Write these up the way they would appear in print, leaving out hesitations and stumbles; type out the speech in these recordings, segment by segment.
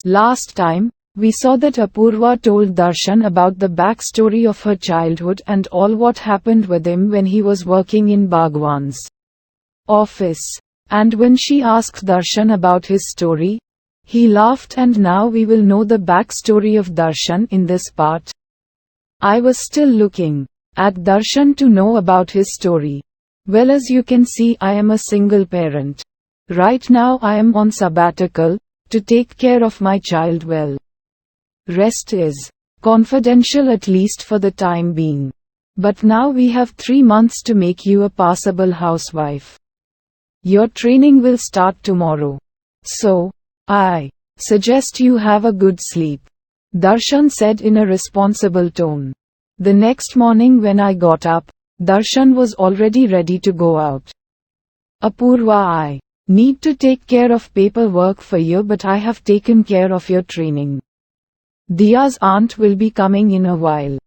Last time, we saw that Apurva told Darshan about the backstory of her childhood and all what happened with him when he was working in Bhagwan's office. And when she asked Darshan about his story, he laughed, and now we will know the backstory of Darshan in this part. I was still looking at Darshan to know about his story. Well, as you can see, I am a single parent. Right now I am on sabbatical, to take care of my child well. Rest is confidential, at least for the time being. But now we have 3 months to make you a passable housewife. Your training will start tomorrow. So, I suggest you have a good sleep, Darshan said in a responsible tone. The next morning when I got up, Darshan was already ready to go out. Apurva, I need to take care of paperwork for you, but I have taken care of your training. Diya's aunt will be coming in a while.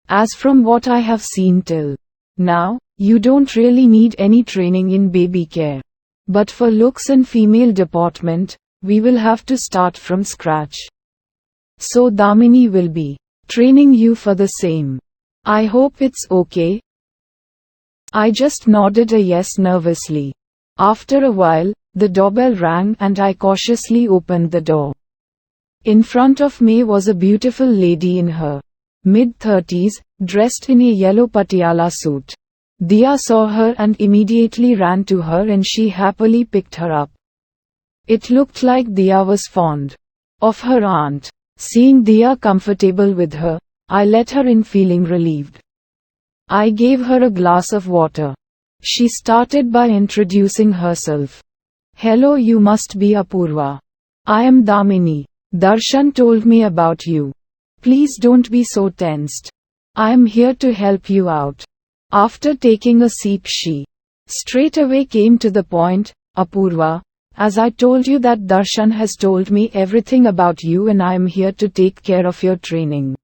As from what I have seen till now, you don't really need any training in baby care. But for looks and female deportment, we will have to start from scratch. So Damini will be training you for the same. I hope it's okay. I just nodded a yes nervously. After a while, the doorbell rang and I cautiously opened the door. In front of me was a beautiful lady in her mid-30s, dressed in a yellow patiala suit. Diya saw her and immediately ran to her, and she happily picked her up. It looked like Diya was fond of her aunt. Seeing Diya comfortable with her, I let her in, feeling relieved. I gave her a glass of water. She started by introducing herself. Hello, you must be Apurva. I am Damini. Darshan told me about you. Please don't be so tensed. I am here to help you out. After taking a sip, she straight away came to the point. Apurva, as I told you that Darshan has told me everything about you, and I am here to take care of your training.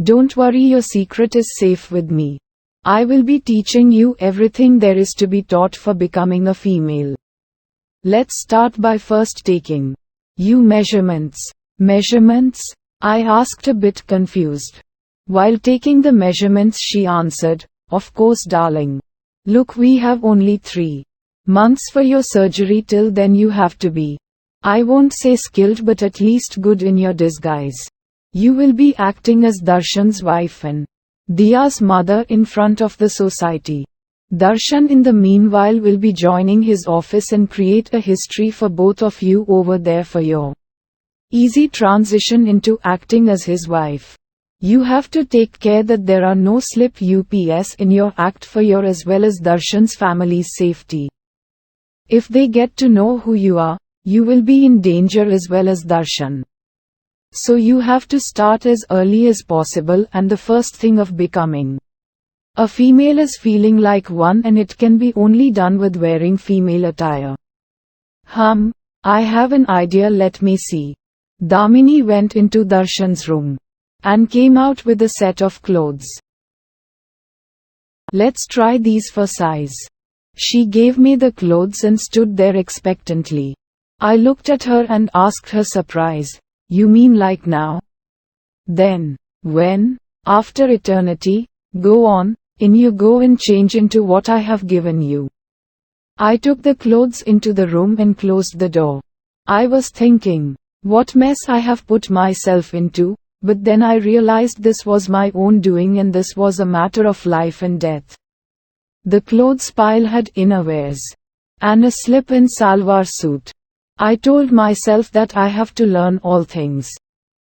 Don't worry, your secret is safe with me. I will be teaching you everything there is to be taught for becoming a female. Let's start by first taking you measurements. Measurements? I asked, a bit confused. While taking the measurements, she answered, of course darling. Look, we have only 3 months for your surgery. Till then you have to be, I won't say skilled, but at least good in your disguise. You will be acting as Darshan's wife and Diya's mother in front of the society. Darshan in the meanwhile will be joining his office and create a history for both of you over there for your easy transition into acting as his wife. You have to take care that there are no slip-ups in your act for your as well as Darshan's family's safety. If they get to know who you are, you will be in danger as well as Darshan. So you have to start as early as possible, and the first thing of becoming a female is feeling like one, and it can be only done with wearing female attire. I have an idea, let me see. Damini went into Darshan's room and came out with a set of clothes. Let's try these for size. She gave me the clothes and stood there expectantly. I looked at her and asked her, surprise, you mean like now? Then, when? After eternity? Go on, in you go and change into what I have given you. I took the clothes into the room and closed the door. I was thinking, what mess I have put myself into, but then I realized this was my own doing and this was a matter of life and death. The clothes pile had innerwears and a slip-in salwar suit. I told myself that I have to learn all things.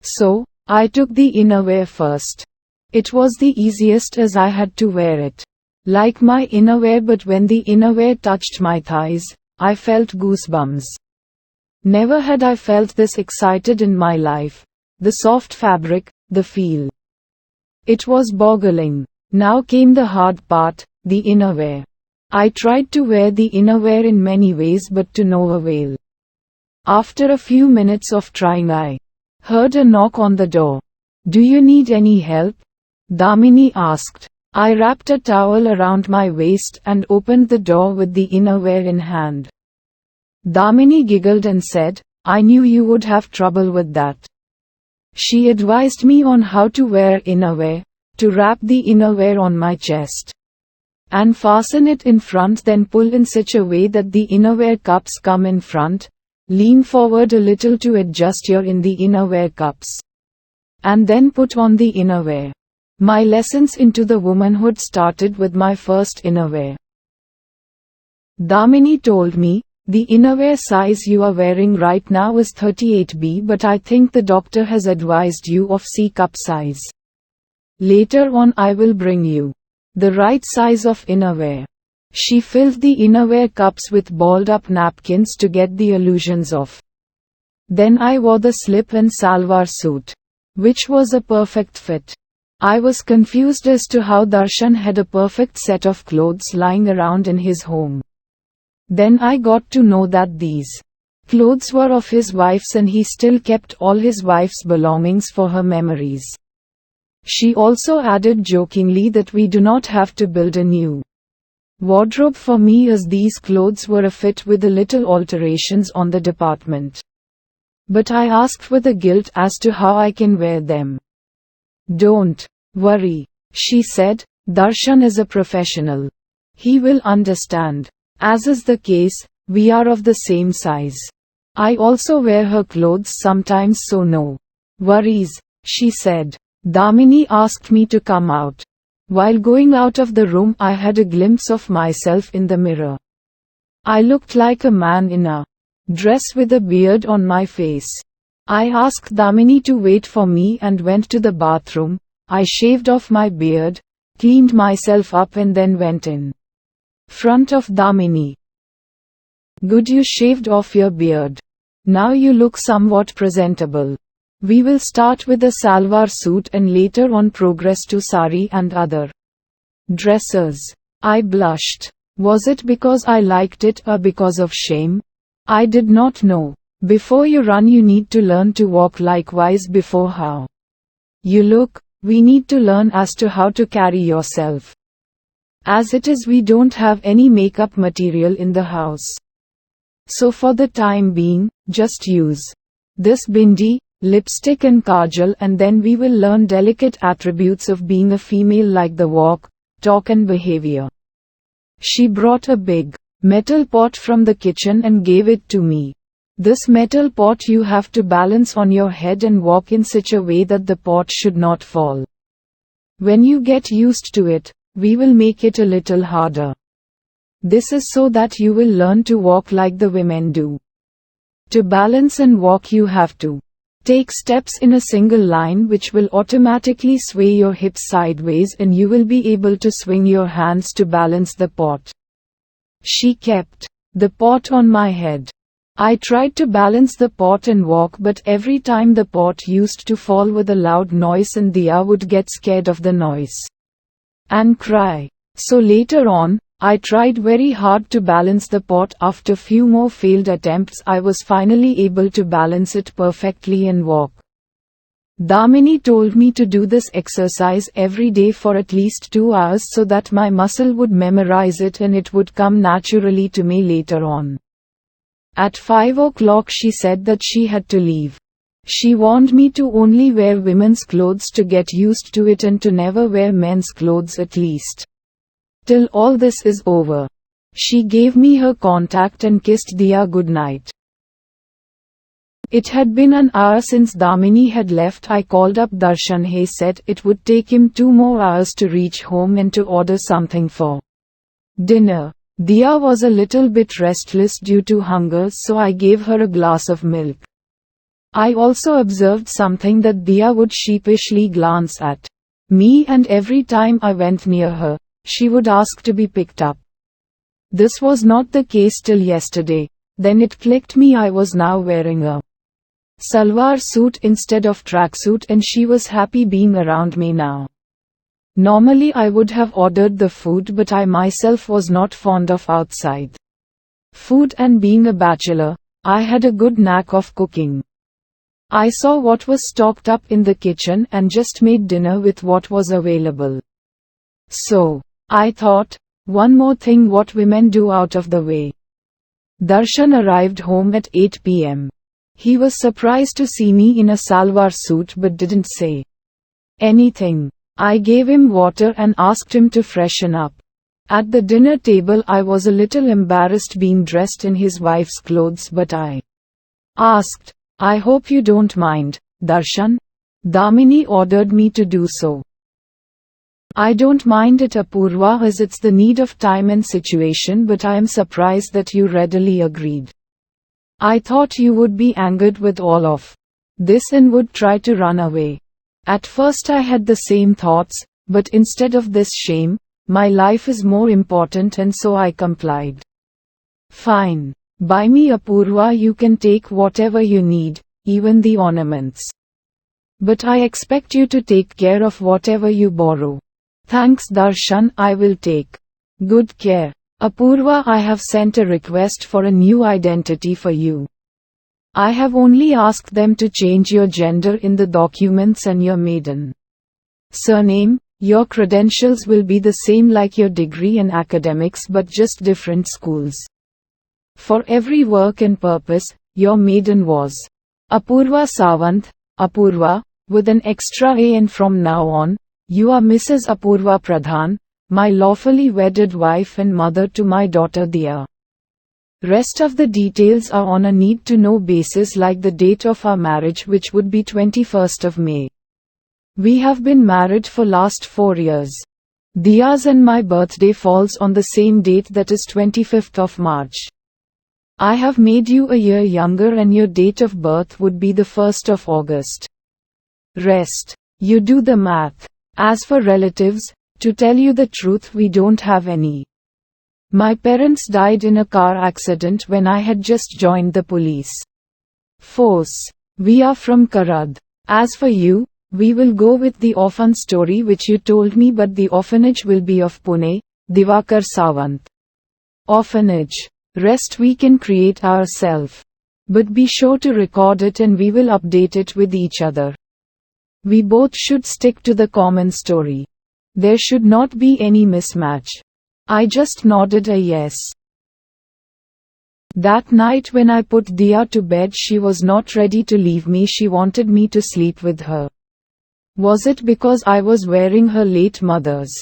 So, I took the innerwear first. It was the easiest as I had to wear it like my innerwear, but when the innerwear touched my thighs, I felt goosebumps. Never had I felt this excited in my life. The soft fabric, the feel. It was boggling. Now came the hard part, the innerwear. I tried to wear the innerwear in many ways, but to no avail. After a few minutes of trying, I heard a knock on the door. Do you need any help? Damini asked. I wrapped a towel around my waist and opened the door with the innerwear in hand. Damini giggled and said, I knew you would have trouble with that. She advised me on how to wear innerwear, to wrap the innerwear on my chest and fasten it in front, then pull in such a way that the innerwear cups come in front. Lean forward a little to adjust your in the innerwear cups, and then put on the innerwear. My lessons into the womanhood started with my first innerwear. Damini told me, the innerwear size you are wearing right now is 38B, but I think the doctor has advised you of C cup size. Later on I will bring you the right size of innerwear. She filled the innerwear cups with balled up napkins to get the illusions off. Then I wore the slip and salwar suit, which was a perfect fit. I was confused as to how Darshan had a perfect set of clothes lying around in his home. Then I got to know that these clothes were of his wife's and he still kept all his wife's belongings for her memories. She also added jokingly that we do not have to build a new wardrobe for me, as these clothes were a fit with a little alterations on the department. But I asked with a guilt as to how I can wear them. Don't worry, she said, Darshan is a professional. He will understand. As is the case, we are of the same size. I also wear her clothes sometimes, so no worries, she said. Damini asked me to come out. While going out of the room I had a glimpse of myself in the mirror. I looked like a man in a dress with a beard on my face. I asked Damini to wait for me and went to the bathroom. I shaved off my beard, cleaned myself up and then went in front of Damini. Good, you shaved off your beard. Now you look somewhat presentable. We will start with a salwar suit and later on progress to sari and other dresses. I blushed. Was it because I liked it or because of shame? I did not know. Before you run you need to learn to walk, likewise before how you look, we need to learn as to how to carry yourself. As it is, we don't have any makeup material in the house. So for the time being, just use this bindi, lipstick and kajal, and then we will learn delicate attributes of being a female like the walk, talk and behavior. She brought a big metal pot from the kitchen and gave it to me. This metal pot you have to balance on your head and walk in such a way that the pot should not fall. When you get used to it, we will make it a little harder. This is so that you will learn to walk like the women do. To balance and walk you have to take steps in a single line, which will automatically sway your hips sideways and you will be able to swing your hands to balance the pot. She kept the pot on my head. I tried to balance the pot and walk, but every time the pot used to fall with a loud noise and Diya would get scared of the noise and cry. So later on, I tried very hard to balance the pot. After few more failed attempts, I was finally able to balance it perfectly and walk. Damini told me to do this exercise every day for at least 2 hours so that my muscle would memorize it and it would come naturally to me later on. At 5 o'clock she said that she had to leave. She warned me to only wear women's clothes to get used to it and to never wear men's clothes at least till all this is over. She gave me her contact and kissed Diya goodnight. It had been an hour since Damini had left. I called up Darshan. He said it would take him 2 more hours to reach home and to order something for dinner. Diya was a little bit restless due to hunger, so I gave her a glass of milk. I also observed something, that Diya would sheepishly glance at me, and every time I went near her, she would ask to be picked up. This was not the case till yesterday. Then it clicked me, I was now wearing a salwar suit instead of tracksuit and she was happy being around me now. Normally I would have ordered the food, but I myself was not fond of outside food, and being a bachelor, I had a good knack of cooking. I saw what was stocked up in the kitchen and just made dinner with what was available. So, I thought, one more thing what women do out of the way. Darshan arrived home at 8 p.m. He was surprised to see me in a salwar suit but didn't say anything. I gave him water and asked him to freshen up. At the dinner table I was a little embarrassed being dressed in his wife's clothes, but I asked, "I hope you don't mind, Darshan?" Damini ordered me to do so. "I don't mind it, Apurva, as it's the need of time and situation, but I am surprised that you readily agreed. I thought you would be angered with all of this and would try to run away. At first I had the same thoughts, but instead of this shame, my life is more important and so I complied." "Fine. Buy me, Apurva, you can take whatever you need, even the ornaments. But I expect you to take care of whatever you borrow." "Thanks Darshan, I will take good care. Apurva, I have sent a request for a new identity for you. I have only asked them to change your gender in the documents and your maiden surname. Your credentials will be the same like your degree and academics, but just different schools. For every work and purpose, your maiden was Apurva Sawant, Apurva, with an extra A, and from now on, you are Mrs. Apurva Pradhan, my lawfully wedded wife and mother to my daughter Diya. Rest of the details are on a need-to-know basis, like the date of our marriage, which would be 21st of May. We have been married for last 4 years. Diya's and my birthday falls on the same date, that is 25th of March. I have made you a year younger and your date of birth would be the 1st of August. Rest, you do the math. As for relatives, to tell you the truth, we don't have any. My parents died in a car accident when I had just joined the police force. We are from Karad. As for you, we will go with the orphan story which you told me, but the orphanage will be of Pune, Divakar Sawant. Orphanage. Rest we can create ourselves. But be sure to record it and we will update it with each other. We both should stick to the common story. There should not be any mismatch." I just nodded a yes. That night when I put Diya to bed, she was not ready to leave me. She wanted me to sleep with her. Was it because I was wearing her late mother's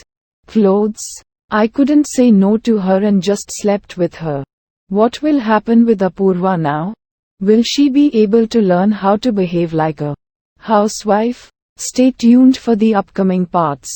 clothes? I couldn't say no to her and just slept with her. What will happen with Apurva now? Will she be able to learn how to behave like a housewife? Stay tuned for the upcoming parts.